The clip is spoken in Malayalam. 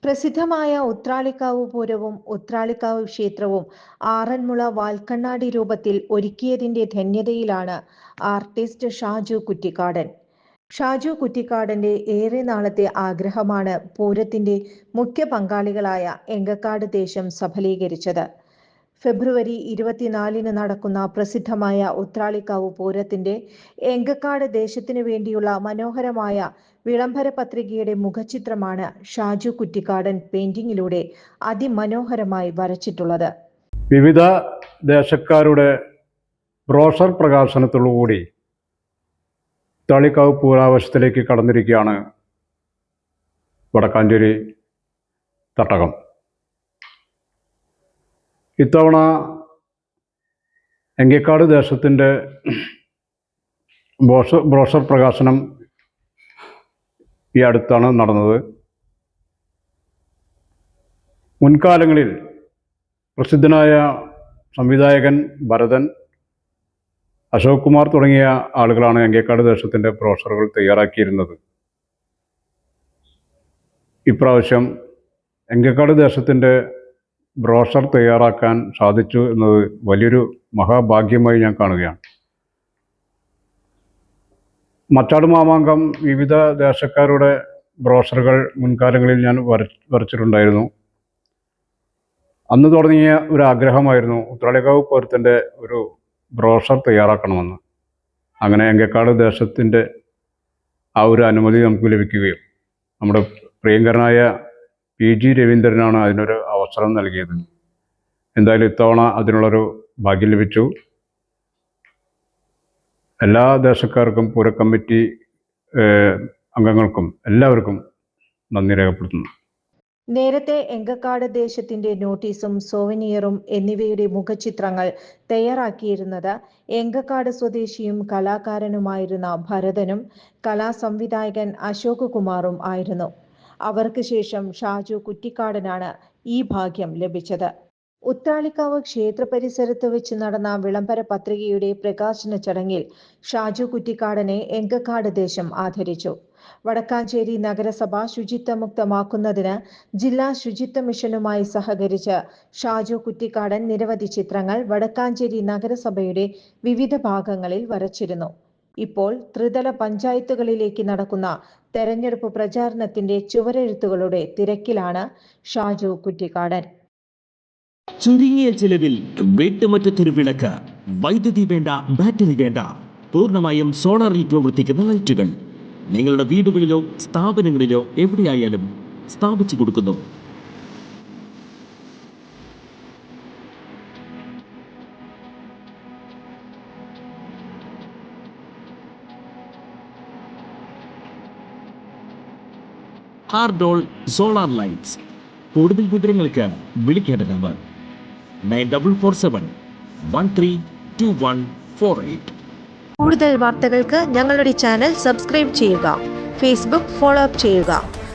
പ്രസിദ്ധമായ ഉത്രാളിക്കാവ് പൂരവും ഉത്രാളിക്കാവ് ക്ഷേത്രവും ആറന്മുള വാൽക്കണ്ണാടി രൂപത്തിൽ ഒരുക്കിയതിന്റെ ധന്യതയിലാണ് ആർട്ടിസ്റ്റ് ഷാജു കുറ്റിക്കാടൻ. ഷാജു കുറ്റിക്കാടന്റെ ഏറെ നാളത്തെ ആഗ്രഹമാണ് പൂരത്തിന്റെ മുഖ്യ പങ്കാളികളായ എങ്കക്കാട് ദേശം സഫലീകരിച്ചത്. ഫെബ്രുവരി 24 നടക്കുന്ന പ്രസിദ്ധമായ ഉത്രാളിക്കാവ് പൂരത്തിന്റെ എങ്കക്കാട് ദേശത്തിനു വേണ്ടിയുള്ള മനോഹരമായ വിളംബര പത്രികയുടെ മുഖചിത്രമാണ് ഷാജു കുറ്റിക്കാടൻ പെയിന്റിങ്ങിലൂടെ അതിമനോഹരമായി വരച്ചിട്ടുള്ളത്. വിവിധ ദേശക്കാരുടെ ബ്രോഷർ പ്രകാശനത്തോടുകൂടി ഉത്രാളിക്കാവ് പൂരാവശത്തിലേക്ക് കടന്നിരിക്കുകയാണ് വടക്കാഞ്ചേരി തട്ടകം. ഇത്തവണ എങ്കക്കാട് ദേശത്തിൻ്റെ ബ്രോഷർ പ്രകാശനം ഈ അടുത്താണ് നടന്നത്. മുൻകാലങ്ങളിൽ പ്രസിദ്ധനായ സംവിധായകൻ ഭരതൻ, അശോക് കുമാർ തുടങ്ങിയ ആളുകളാണ് എങ്കക്കാട് ദേശത്തിൻ്റെ ബ്രോഷറുകൾ തയ്യാറാക്കിയിരുന്നത്. ഇപ്രാവശ്യം എങ്കക്കാട് ദേശത്തിൻ്റെ ബ്രോഷർ തയ്യാറാക്കാൻ സാധിച്ചു എന്നത് വലിയൊരു മഹാഭാഗ്യമായി ഞാൻ കാണുകയാണ്. മച്ചാട് മാമാങ്കം വിവിധ ദേശക്കാരുടെ ബ്രോഷറുകൾ മുൻകാലങ്ങളിൽ ഞാൻ വരച്ചിട്ടുണ്ടായിരുന്നു. അന്ന് തുടങ്ങിയ ഒരു ആഗ്രഹമായിരുന്നു ഉത്രാളിക്കാവ് പൂരത്തിൻ്റെ ഒരു ബ്രോഷർ തയ്യാറാക്കണമെന്ന്. അങ്ങനെ എങ്കക്കാട് ദേശത്തിൻ്റെ ആ ഒരു അനുമതി നമുക്ക് ലഭിക്കുകയും നമ്മുടെ പ്രിയങ്കരനായ PG രവീന്ദ്രനാണ് അതിനൊരു അവസരം നൽകിയത്. എന്തായാലും ഇത്തവണ അതിനുള്ളൊരു ഭാഗ്യം ലഭിച്ചു. എല്ലാ ദേശക്കാർക്കും പൂര കമ്മിറ്റി അംഗങ്ങൾക്കും എല്ലാവർക്കും നന്ദി രേഖപ്പെടുത്തുന്നു. നേരത്തെ എങ്കക്കാട് ദേശത്തിന്റെ നോട്ടീസും സോവനിയറും എന്നിവയുടെ മുഖചിത്രങ്ങൾ തയ്യാറാക്കിയിരുന്നത് എങ്കക്കാട് സ്വദേശിയും കലാകാരനുമായിരുന്ന ഭരതനും കലാസംവിധായകൻ അശോക് കുമാറും ആയിരുന്നു. അവർക്ക് ശേഷം ഷാജു കുറ്റിക്കാടനാണ് ഈ ഭാഗ്യം ലഭിച്ചത്. ഉത്രാളിക്കാവ് ക്ഷേത്ര പരിസരത്ത് വെച്ച് നടന്ന വിളംബര പത്രികയുടെ പ്രകാശന ചടങ്ങിൽ ഷാജു കുറ്റിക്കാടനെ എങ്കക്കാട് ദേശം ആദരിച്ചു. വടക്കാഞ്ചേരി നഗരസഭ ശുചിത്വമുക്തമാക്കുന്നതിന് ജില്ലാ ശുചിത്വ മിഷനുമായി സഹകരിച്ച് ഷാജു കുറ്റിക്കാടൻ നിരവധി ചിത്രങ്ങൾ വടക്കാഞ്ചേരി നഗരസഭയുടെ വിവിധ ഭാഗങ്ങളിൽ വരച്ചിരുന്നു. ഇപ്പോൾ ത്രിതല പഞ്ചായത്തുകളിലേക്ക് നടക്കുന്ന തെരഞ്ഞെടുപ്പ് പ്രചാരണത്തിന്റെ ചുവരെഴുത്തുകളുടെ തിരക്കിലാണ് ഷാജു കുറ്റിക്കാടൻ. ചുരുങ്ങിയ ചിലവിൽ വീട്ടുമുറ്റത്തൊരു വിളക്ക്, വൈദ്യുതി വേണ്ട, ബാറ്ററി വേണ്ട, പൂർണ്ണമായും സോളാറിൽ പ്രവർത്തിക്കുന്ന ലൈറ്റുകൾ നിങ്ങളുടെ വീടുകളിലോ സ്ഥാപനങ്ങളിലോ എവിടെയായാലും സ്ഥാപിച്ചു കൊടുക്കുന്നു. ഹാർഡോൾ സോളാർ ലൈറ്റ്സ്. കൂടുതൽ വിവരങ്ങൾക്ക് വിളിക്കേണ്ട നമ്പർ 9447 132148. കൂടുതൽ വാർത്തകൾക്ക് ഞങ്ങളുടെ ചാനൽ സബ്സ്ക്രൈബ് ചെയ്യുക. ഫേസ്ബുക്ക് ഫോളോ അപ്പ് ചെയ്യുക.